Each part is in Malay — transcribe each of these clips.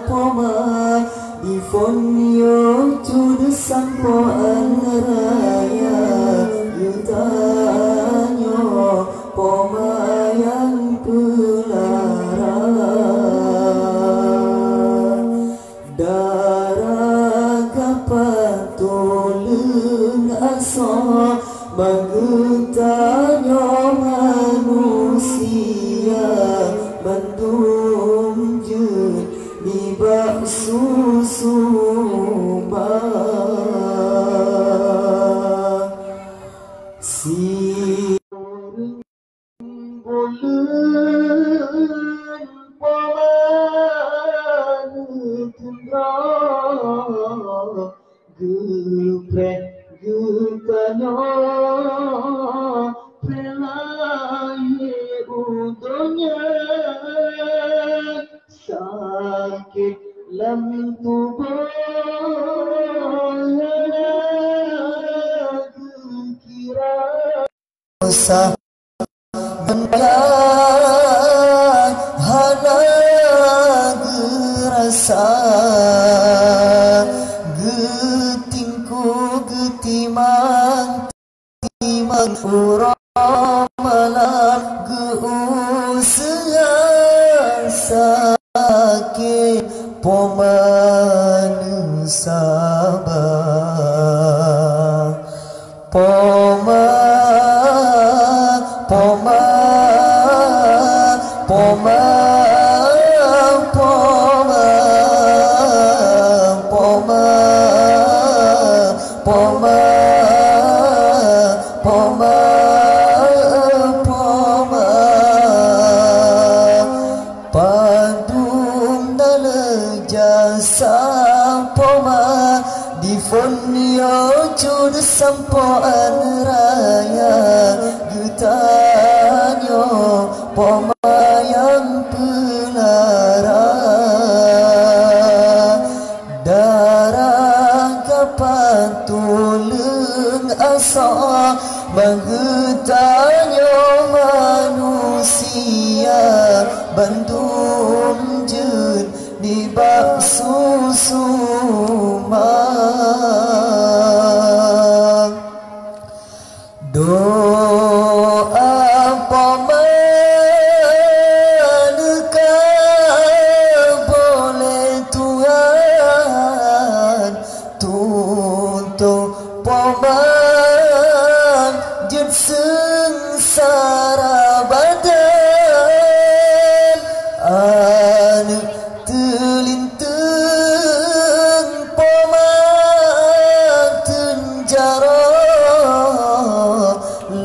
poma di fonio cude sampo raya yutanyo poma yang pelara darah kapatulun asa Magutanyo manusia bandung jut di bak susu si bulan paman tundra geprek Gutanya pelai udonya sakit lam tubuh kira usah bentai hana gerasa timang uramalan geusean sakit pomanu sabah poma Padung dale jasa poma di fonio cude sampoan raya gutanyo poma yang pelara darah kapatulung asa Magutanyo manusia bandung jun di bak susu doa pamanka boleh Tuhan tuntut paman jut sengsara badan anu telinteng paman tenjara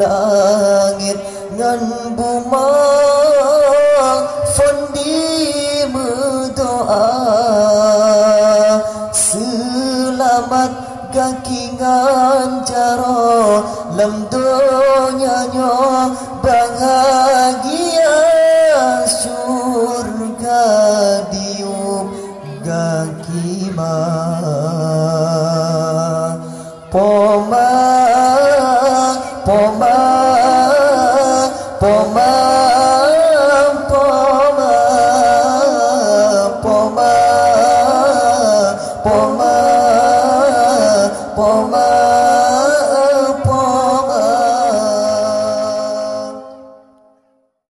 langit ngan buma fondi berdoa selamat kakingan jaro lam donyanya bahagia surga dium gakima poma poma